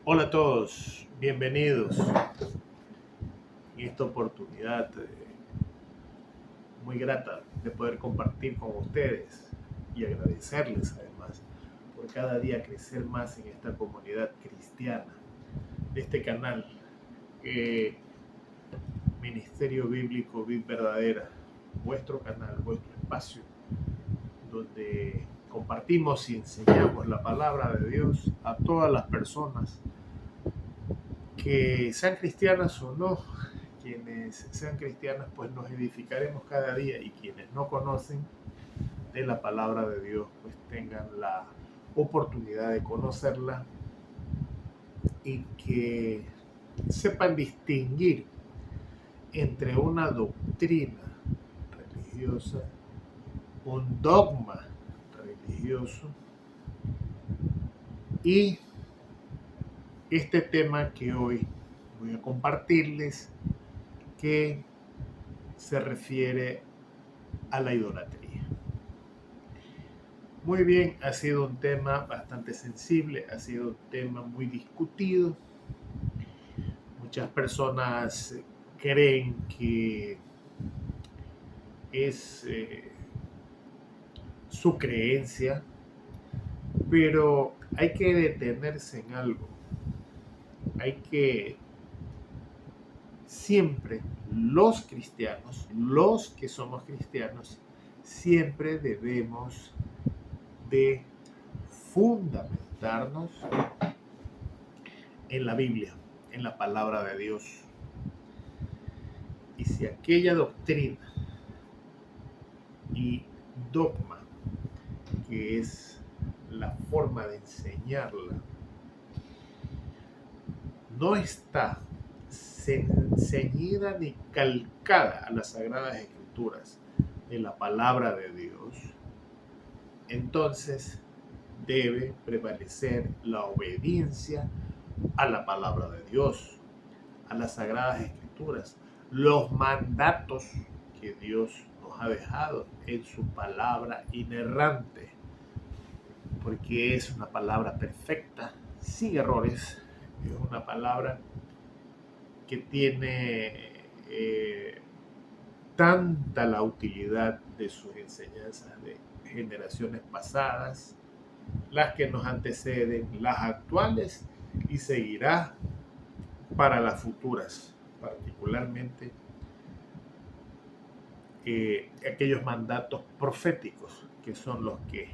Hola a todos, bienvenidos en esta oportunidad muy grata de poder compartir con ustedes y agradecerles además por cada día crecer más en esta comunidad cristiana de este canal, eh, Ministerio Bíblico Vid Verdadera, vuestro canal, vuestro espacio, donde compartimos y enseñamos la palabra de Dios a todas las personas que sean cristianas o no. Quienes sean cristianas pues nos edificaremos cada día, y quienes no conocen de la palabra de Dios pues tengan la oportunidad de conocerla y que sepan distinguir entre una doctrina religiosa, un dogma religioso y este tema que hoy voy a compartirles, que se refiere a la idolatría. Muy bien, ha sido un tema bastante sensible, ha sido un tema muy discutido. Muchas personas creen que es su creencia, pero hay que detenerse en algo. Hay que siempre, los que somos cristianos, siempre debemos de fundamentarnos en la Biblia, en la palabra de Dios. Y si aquella doctrina y dogma, que es la forma de enseñarla, no está ceñida ni calcada a las Sagradas Escrituras de la palabra de Dios, entonces debe prevalecer la obediencia a la palabra de Dios, a las Sagradas Escrituras, los mandatos que Dios nos ha dejado en su palabra inerrante, porque es una palabra perfecta, sin errores. Es una palabra que tiene tanta la utilidad de sus enseñanzas de generaciones pasadas, las que nos anteceden, las actuales, y seguirá para las futuras, particularmente aquellos mandatos proféticos que son los que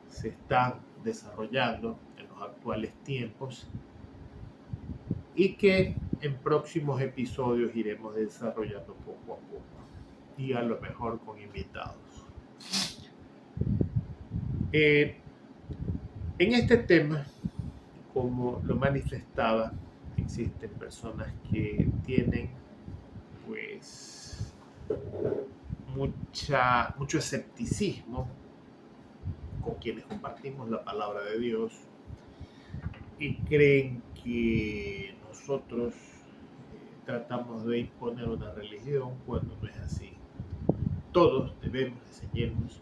se están desarrollando en los actuales tiempos y que en próximos episodios iremos desarrollando poco a poco y a lo mejor con invitados. En este tema, como lo manifestaba, existen personas que tienen pues mucho escepticismo con quienes compartimos la palabra de Dios y creen que nosotros tratamos de imponer una religión cuando no es así. Todos debemos ceñirnos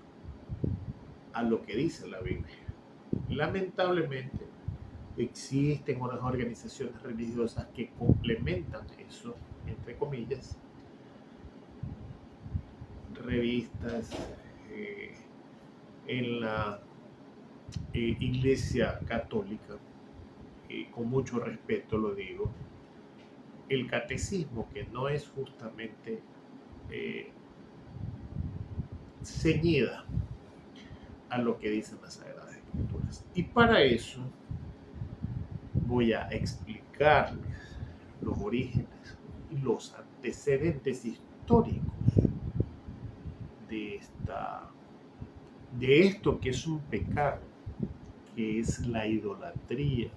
a lo que dice la Biblia. Lamentablemente existen unas organizaciones religiosas que complementan eso, entre comillas, revistas en la Iglesia Católica, con mucho respeto lo digo, el catecismo, que no es justamente eh, ceñida a lo que dicen las Sagradas Escrituras. Y para eso voy a explicarles los orígenes y los antecedentes históricos de esto que es un pecado, que es la idolatría.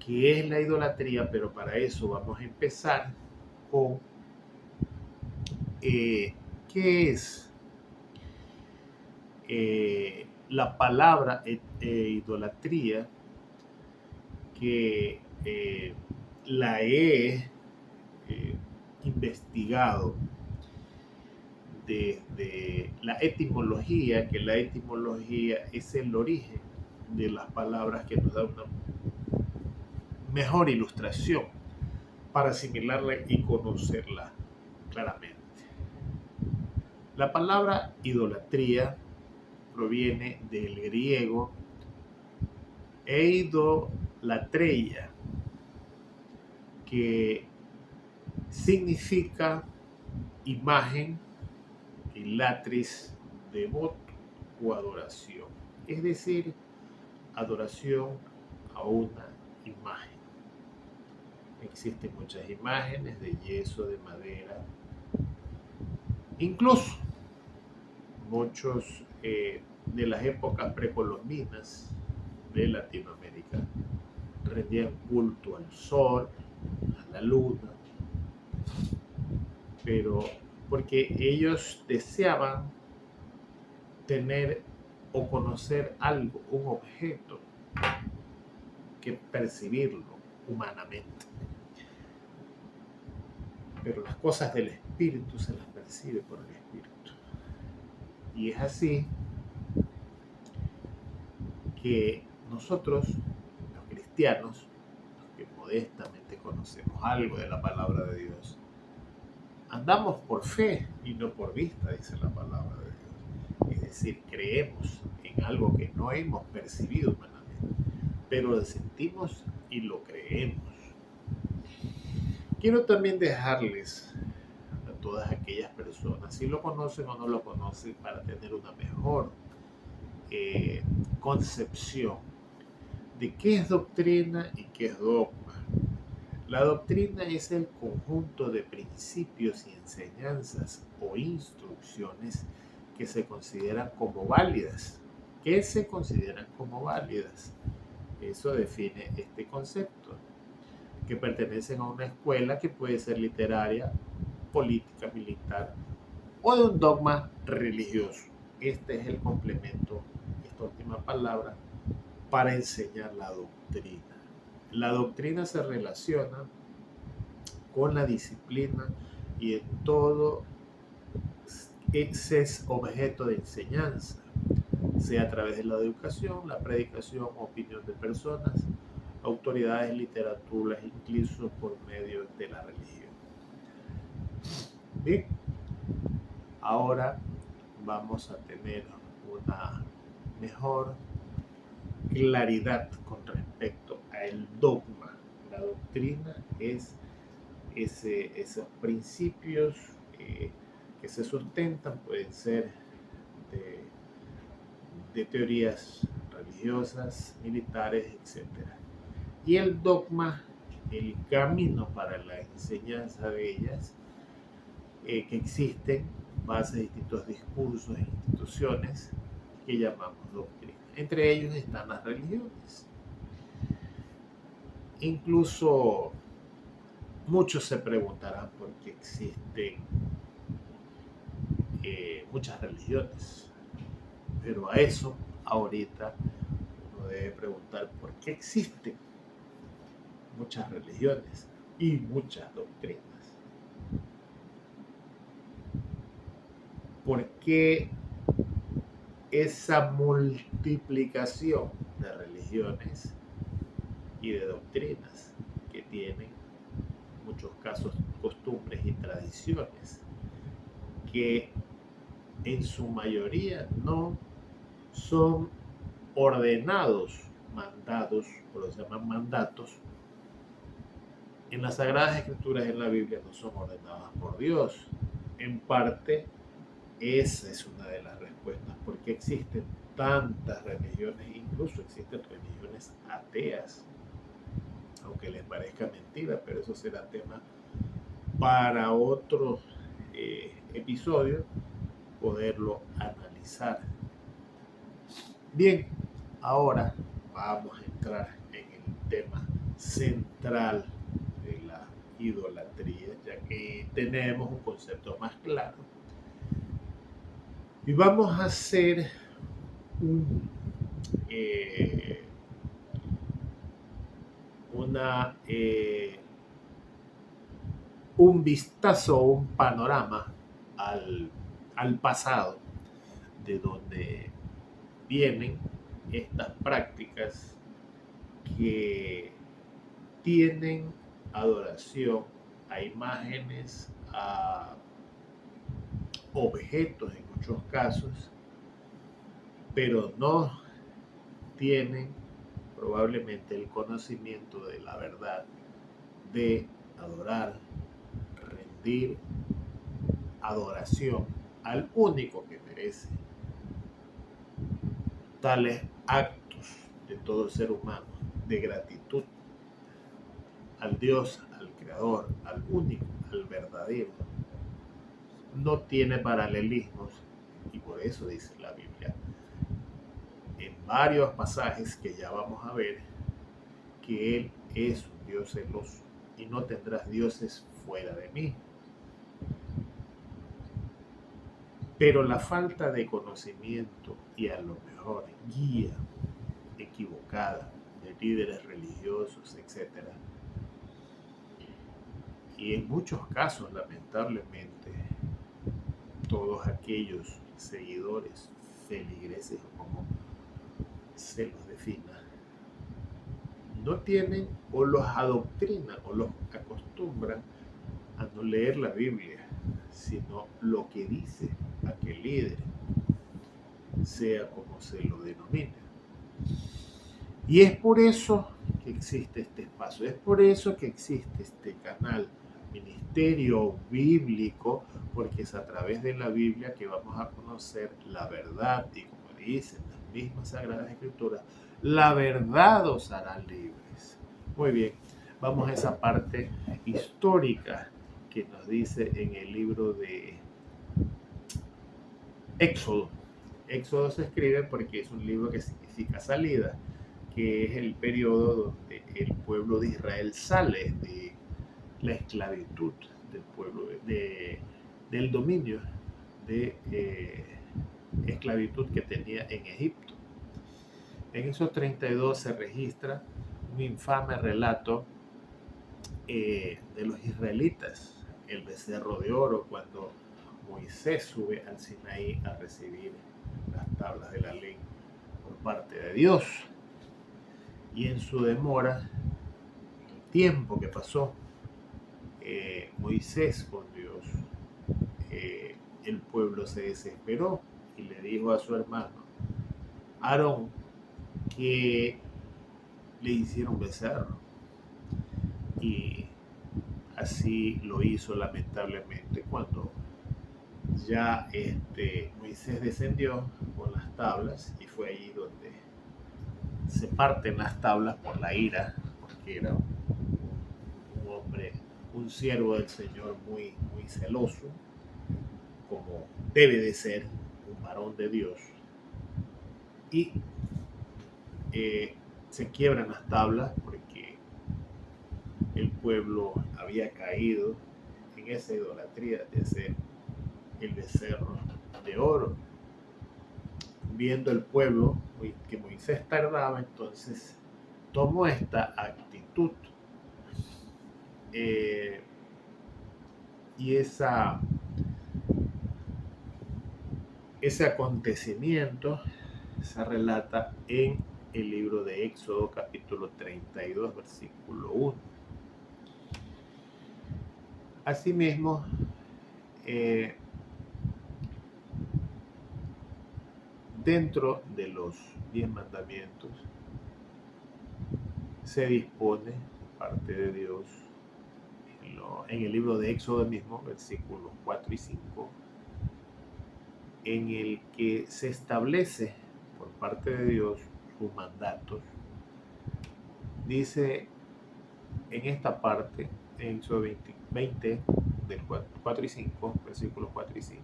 ¿Qué es la idolatría? Pero para eso vamos a empezar con qué es la palabra idolatría, que la he investigado desde la etimología, que la etimología es el origen de las palabras que nos da mejor ilustración para asimilarla y conocerla claramente. La palabra idolatría proviene del griego eidolatreia, que significa imagen y latris, devoto o adoración, es decir, adoración a una imagen. Existen muchas imágenes de yeso, de madera, incluso muchos de las épocas precolombinas de Latinoamérica rendían culto al sol, a la luna, pero porque ellos deseaban tener o conocer algo, un objeto, que percibirlo humanamente. Pero las cosas del espíritu se las percibe por el espíritu. Y es así que nosotros, los cristianos, los que modestamente conocemos algo de la palabra de Dios, andamos por fe y no por vista, dice la palabra de Dios. Es decir, creemos en algo que no hemos percibido humanamente, pero lo sentimos y lo creemos. Quiero también dejarles a todas aquellas personas, si lo conocen o no lo conocen, para tener una mejor concepción de qué es doctrina y qué es dogma. La doctrina es el conjunto de principios y enseñanzas o instrucciones que se consideran como válidas. ¿Qué se consideran como válidas? Eso define este concepto, que pertenecen a una escuela que puede ser literaria, política, militar o de un dogma religioso. Este es el complemento, esta última palabra, para enseñar la doctrina. La doctrina se relaciona con la disciplina y en todo es objeto de enseñanza, sea a través de la educación, la predicación, opinión de personas, autoridades, literaturas, incluso por medio de la religión. Bien, ahora vamos a tener una mejor claridad con respecto al dogma. La doctrina es esos principios que se sustentan, pueden ser de teorías religiosas, militares, etc. Y el dogma, el camino para la enseñanza de ellas, que existen bases de distintos discursos e instituciones que llamamos doctrina. Entre ellos están las religiones. Incluso muchos se preguntarán por qué existen muchas religiones, pero a eso ahorita uno debe preguntar por qué existen muchas religiones y muchas doctrinas. ¿Por qué esa multiplicación de religiones y de doctrinas que tienen en muchos casos costumbres y tradiciones que en su mayoría no son ordenados, mandados, o los llaman mandatos? En las Sagradas Escrituras, en la Biblia, no son ordenadas por Dios. En parte, esa es una de las respuestas, porque existen tantas religiones, incluso existen religiones ateas, aunque les parezca mentira, pero eso será tema para otro episodio, poderlo analizar. Bien, ahora vamos a entrar en el tema central de la idolatría, ya que tenemos un concepto más claro. Y vamos a hacer un vistazo, un panorama al pasado, de donde vienen estas prácticas que tienen adoración a imágenes, a objetos en muchos casos, pero no tienen probablemente el conocimiento de la verdad de adorar, rendir adoración al único que merece tales actos de todo ser humano, de gratitud al Dios, al Creador, al único, al verdadero. No tiene paralelismos y por eso dice la Biblia en varios pasajes que ya vamos a ver que Él es un Dios celoso y no tendrás dioses fuera de mí. Pero la falta de conocimiento y a lo mejor guía equivocada de líderes religiosos, etc. Y en muchos casos, lamentablemente, todos aquellos seguidores, feligreses o como se los defina, no tienen o los adoctrinan o los acostumbran a no leer la Biblia, sino lo que dice aquel líder, sea como se lo denomine. Y es por eso que existe este espacio, es por eso que existe este canal, Ministerio Bíblico, porque es a través de la Biblia que vamos a conocer la verdad y como dicen las mismas Sagradas Escrituras, la verdad os hará libres. Muy bien, vamos a esa parte histórica que nos dice en el libro de Éxodo. Éxodo se escribe porque es un libro que significa salida, que es el periodo donde el pueblo de Israel sale de la esclavitud del pueblo, del dominio de esclavitud que tenía en Egipto. En esos 32 se registra un infame relato de los israelitas, el becerro de oro, cuando Moisés sube al Sinaí a recibir las tablas de la ley por parte de Dios. Y en su demora, el tiempo que pasó Moisés con Dios, el pueblo se desesperó y le dijo a su hermano Aarón que le hiciera un becerro. Y así lo hizo lamentablemente cuando ya Moisés descendió con las tablas y fue allí donde se parten las tablas por la ira, porque era un hombre, un siervo del Señor muy, muy celoso, como debe de ser un varón de Dios. Y se quiebran las tablas porque el pueblo había caído en esa idolatría de hacer el becerro de oro. Viendo el pueblo que Moisés tardaba, entonces tomó esta actitud y ese acontecimiento se relata en el libro de Éxodo capítulo 32 versículo 1. Asimismo, dentro de los 10 mandamientos se dispone por parte de Dios en el libro de Éxodo mismo, versículos 4 y 5, en el que se establece por parte de Dios sus mandatos. Dice en esta parte, en Éxodo 20 del 4 y 5, versículos 4 y 5,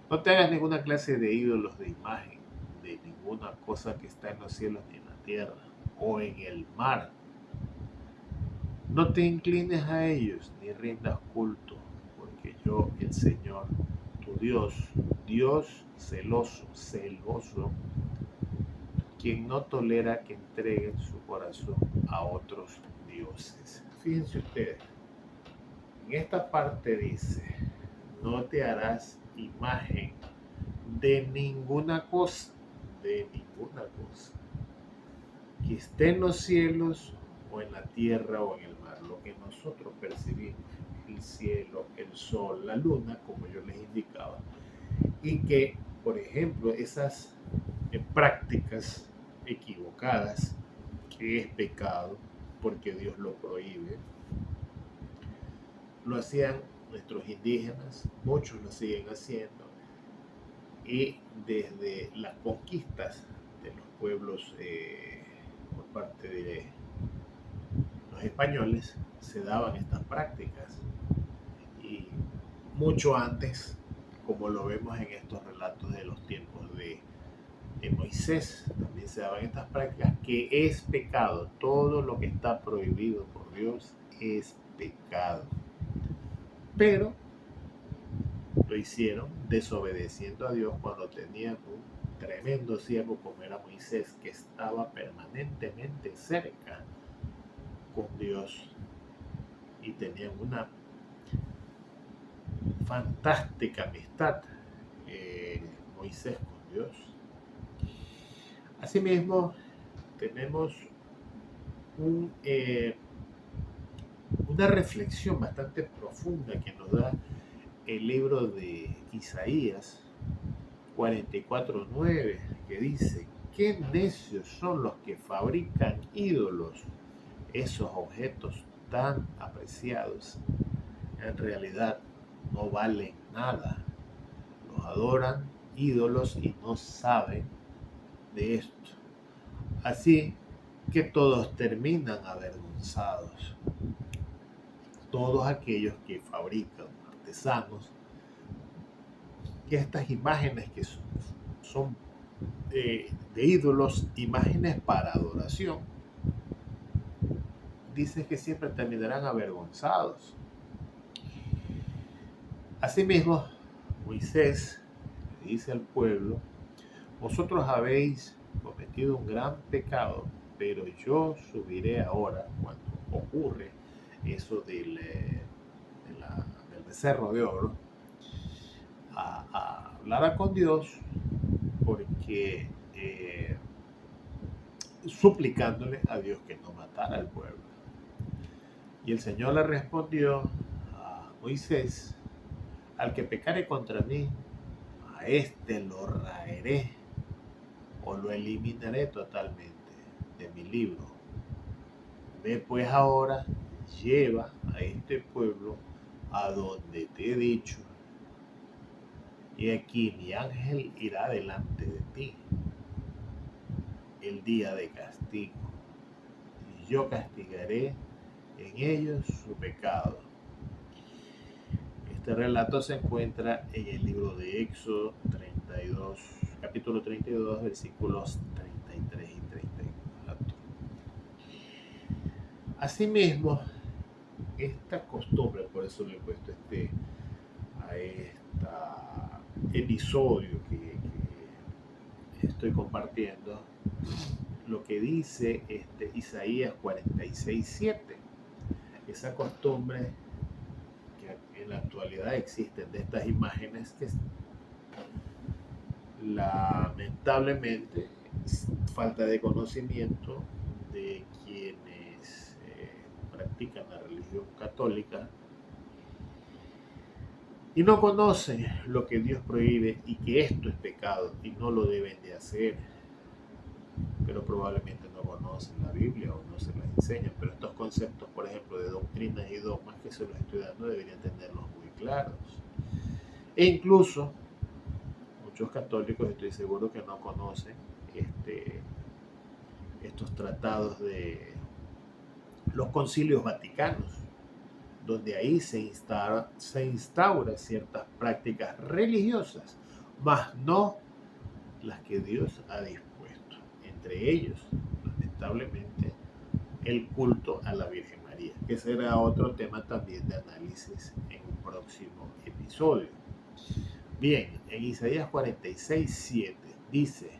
no te hagas ninguna clase de ídolos de imagen, de ninguna cosa que está en los cielos ni en la tierra o en el mar. No te inclines a ellos ni rindas culto, porque yo, el Señor, tu Dios, Dios celoso, quien no tolera que entreguen su corazón a otros dioses. Fíjense ustedes, en esta parte dice, no te harás imagen de ninguna cosa, que esté en los cielos o en la tierra o en el mar, lo que nosotros percibimos, el cielo, el sol, la luna, como yo les indicaba, y que, por ejemplo, esas prácticas equivocadas, que es pecado, porque Dios lo prohíbe, lo hacían nuestros indígenas, muchos lo siguen haciendo, y desde las conquistas de los pueblos por parte de los españoles se daban estas prácticas, y mucho antes, como lo vemos en estos relatos de los tiempos de Moisés, también se daban estas prácticas, que es pecado. Todo lo que está prohibido por Dios es pecado, pero lo hicieron desobedeciendo a Dios cuando tenían un tremendo siervo como era Moisés, que estaba permanentemente cerca con Dios y tenían una fantástica amistad, Moisés con Dios. Asimismo, tenemos una reflexión bastante profunda que nos da el libro de Isaías 44:9, que dice: qué necios son los que fabrican ídolos, esos objetos tan apreciados en realidad no valen nada, los adoran ídolos y no saben de esto, así que todos terminan avergonzados. Todos aquellos que fabrican, artesanos, que estas imágenes que son de ídolos, imágenes para adoración, dice que siempre terminarán avergonzados. Asimismo, Moisés le dice al pueblo: vosotros habéis cometido un gran pecado, pero yo subiré ahora, cuando ocurre eso del becerro de oro, a hablar con Dios, porque suplicándole a Dios que no matara al pueblo. Y el Señor le respondió a Moisés: al que pecare contra mí, a este lo raeré o lo eliminaré totalmente de mi libro. Ve pues ahora, lleva a este pueblo a donde te he dicho, y aquí mi ángel irá delante de ti el día de castigo, y yo castigaré en ellos su pecado. Este relato se encuentra en el libro de Éxodo 32, capítulo 32, versículos 33 y 34. Asimismo, esta costumbre, por eso le he puesto a este episodio que estoy compartiendo, lo que dice Isaías 46:7, esa costumbre que en la actualidad existen de estas imágenes, que lamentablemente falta de conocimiento de quienes practican la religión católica y no conocen lo que Dios prohíbe y que esto es pecado y no lo deben de hacer, pero probablemente no conocen la Biblia o no se las enseñan. Pero estos conceptos, por ejemplo, de doctrinas y dogmas que se los estoy dando, deberían tenerlos muy claros. E incluso muchos católicos, estoy seguro que no conocen estos tratados de los concilios vaticanos, donde ahí se instaura ciertas prácticas religiosas, mas no las que Dios ha dispuesto. Entre ellos, lamentablemente, el culto a la Virgen María, que será otro tema también de análisis en un próximo episodio. Bien, en Isaías 46:7 dice: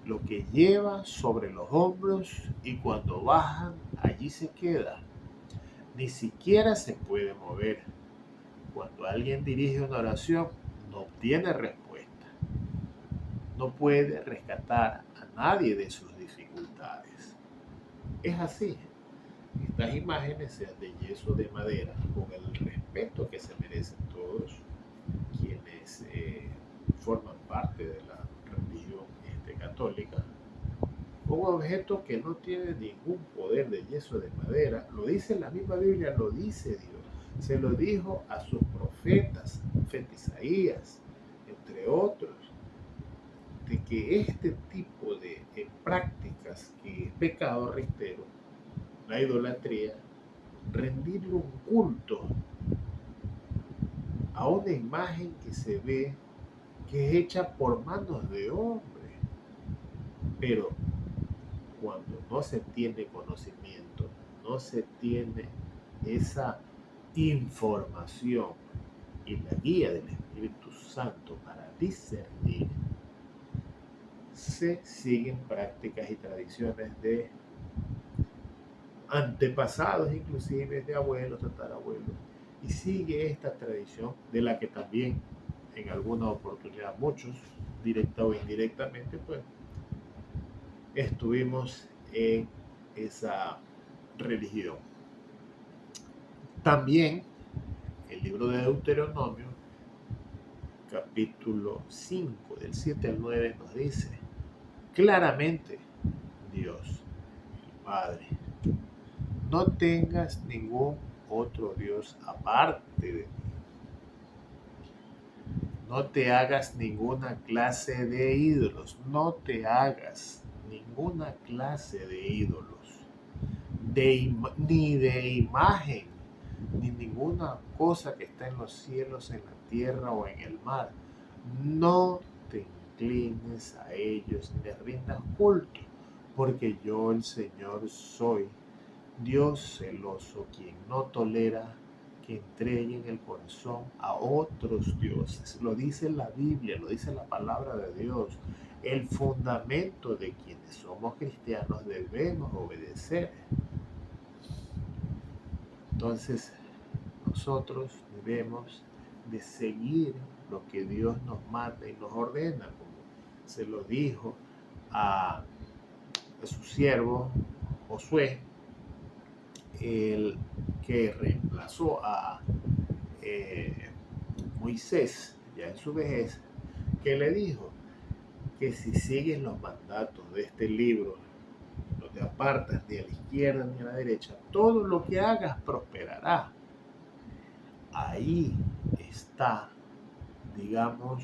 lo que lleva sobre los hombros y cuando bajan, allí se queda. Ni siquiera se puede mover. Cuando alguien dirige una oración, no obtiene respuesta. No puede rescatar a nadie de sus dificultades. Es así. estas imágenes sean de yeso de madera, con el respeto que se merecen todos quienes forman parte de la religión católica. Un objeto que no tiene ningún poder de yeso de madera, lo dice la misma Biblia, lo dice Dios. Se lo dijo a sus profetas, el profeta Isaías, entre otros, de que este tipo de prácticas, que es pecado, reitero, la idolatría, rendirle un culto a una imagen que se ve que es hecha por manos de hombre. Pero cuando no se tiene conocimiento, no se tiene esa información y la guía del Espíritu Santo para discernir, se siguen prácticas y tradiciones de antepasados, inclusive de abuelos, tatarabuelos, y sigue esta tradición de la que también en alguna oportunidad muchos, directa o indirectamente, pues estuvimos en esa religión. También el libro de Deuteronomio, capítulo 5, del 7 al 9, nos dice claramente: Dios, el Padre, no tengas ningún otro Dios aparte de mí. No te hagas ninguna clase de ídolos. No te hagas ninguna clase de ídolos. Ni de imagen, ni ninguna cosa que está en los cielos, en la tierra o en el mar. No te inclines a ellos ni les rindas culto, porque yo, el Señor, soy Dios celoso, quien no tolera que entreguen el corazón a otros dioses. Lo dice la Biblia, lo dice la palabra de Dios. El fundamento de quienes somos cristianos debemos obedecer. Entonces, nosotros debemos de seguir lo que Dios nos manda y nos ordena, como se lo dijo a su siervo Josué, el que reemplazó a Moisés ya en su vejez, que le dijo que si sigues los mandatos de este libro, no te apartas ni a la izquierda ni a la derecha, todo lo que hagas prosperará. Ahí está, digamos,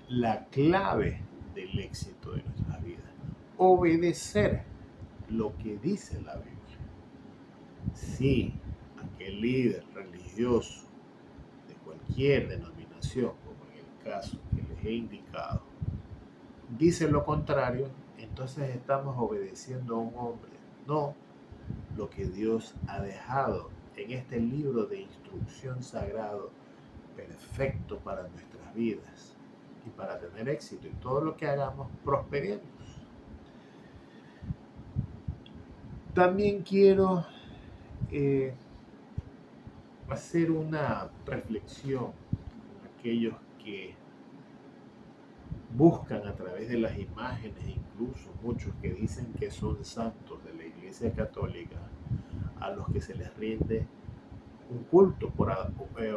la clave del éxito de nuestras vidas. Obedecer lo que dice la Biblia. Si aquel líder religioso de cualquier denominación, como en el caso que les he indicado, dice lo contrario, entonces estamos obedeciendo a un hombre, no lo que Dios ha dejado en este libro de instrucción sagrado, perfecto para nuestras vidas y para tener éxito en todo lo que hagamos, prosperemos. También quiero hacer una reflexión con aquellos que buscan a través de las imágenes, incluso muchos que dicen que son santos de la Iglesia Católica, a los que se les rinde un culto por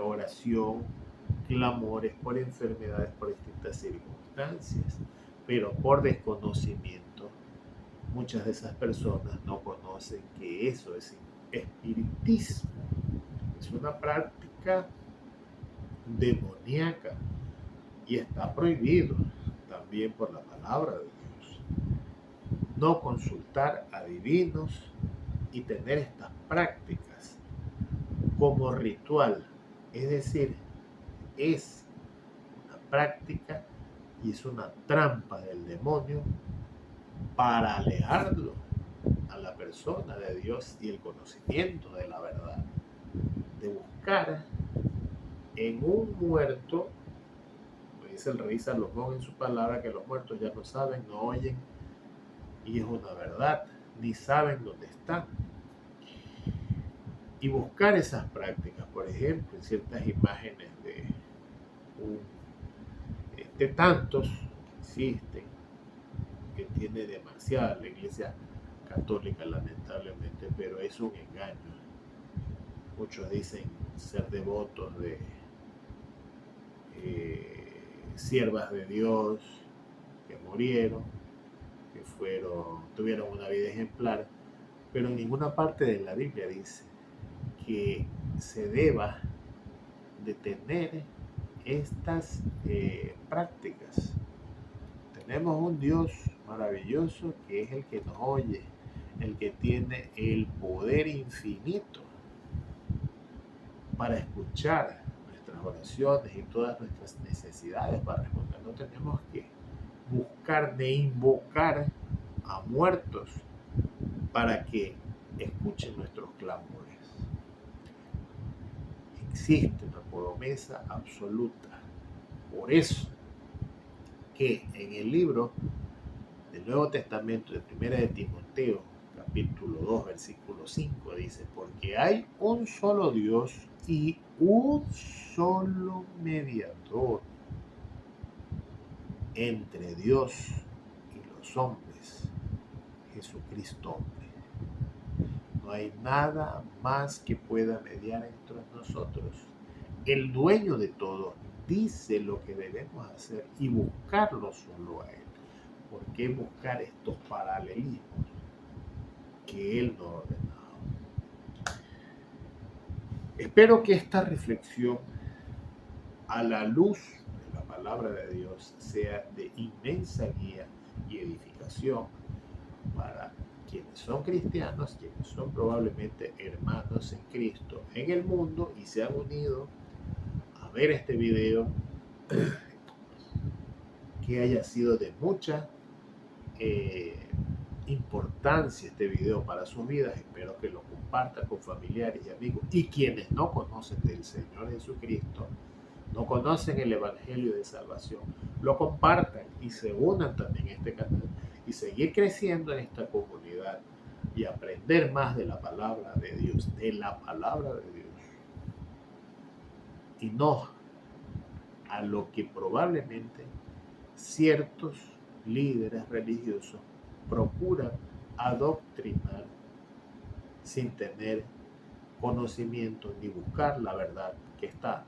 oración, clamores, por enfermedades, por distintas circunstancias, pero por desconocimiento, muchas de esas personas no conocen que eso es espiritismo, es una práctica demoníaca y está prohibido también por la palabra de Dios. No consultar a divinos y tener estas prácticas como ritual, es decir, es una práctica y es una trampa del demonio para alejarlo a la persona de Dios y el conocimiento de la verdad, de buscar en un muerto, dice el rey Salomón en su palabra, que los muertos ya no saben, no oyen, y es una verdad, ni saben dónde están. Y buscar esas prácticas, por ejemplo, en ciertas imágenes de tantos que existen, que tiene demasiada la Iglesia Católica, lamentablemente, pero es un engaño. Muchos dicen ser devotos de siervas de Dios que murieron, que tuvieron una vida ejemplar, pero en ninguna parte de la Biblia dice que se deba de tener estas prácticas. Tenemos un Dios maravilloso que es el que nos oye, el que tiene el poder infinito para escuchar nuestras oraciones y todas nuestras necesidades para responder. No tenemos que buscar ni invocar a muertos para que escuchen nuestros clamores. Existe una promesa absoluta. Por eso que en el libro del Nuevo Testamento de Primera de Timoteo, capítulo 2, versículo 5, dice: porque hay un solo Dios y un solo mediador entre Dios y los hombres, Jesucristo hombre. No hay nada más que pueda mediar entre nosotros. El dueño de todo dice lo que debemos hacer y buscarlo solo a Él. ¿Por qué buscar estos paralelismos que Él nos ha ordenado? Espero que esta reflexión, a la luz de la palabra de Dios, sea de inmensa guía y edificación para quienes son cristianos, quienes son probablemente hermanos en Cristo en el mundo y se han unido a ver este video, que haya sido de mucha importancia este video para sus vidas. Espero que lo compartan con familiares y amigos, y quienes no conocen del Señor Jesucristo, no conocen el Evangelio de Salvación, lo compartan y se unan también a este canal y seguir creciendo en esta comunidad y aprender más de la palabra de Dios, y no a lo que probablemente ciertos líderes religiosos procuran adoctrinar sin tener conocimiento ni buscar la verdad que está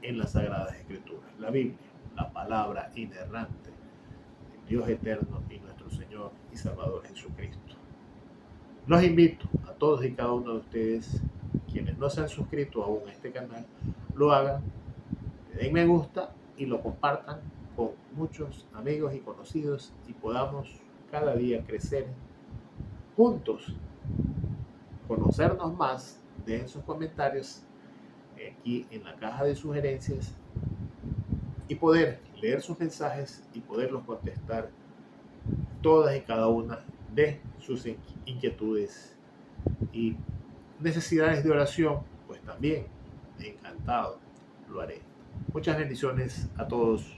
en las Sagradas Escrituras, la Biblia, la palabra inerrante del Dios eterno y nuestro Señor y Salvador Jesucristo. Los invito a todos y cada uno de ustedes, quienes no se han suscrito aún a este canal, lo hagan, le den me gusta y lo compartan con muchos amigos y conocidos, y podamos cada día crecer juntos, conocernos más. Dejen sus comentarios aquí en la caja de sugerencias y poder leer sus mensajes y poderlos contestar todas y cada una de sus inquietudes y necesidades de oración. Pues también encantado lo haré. Muchas bendiciones a todos.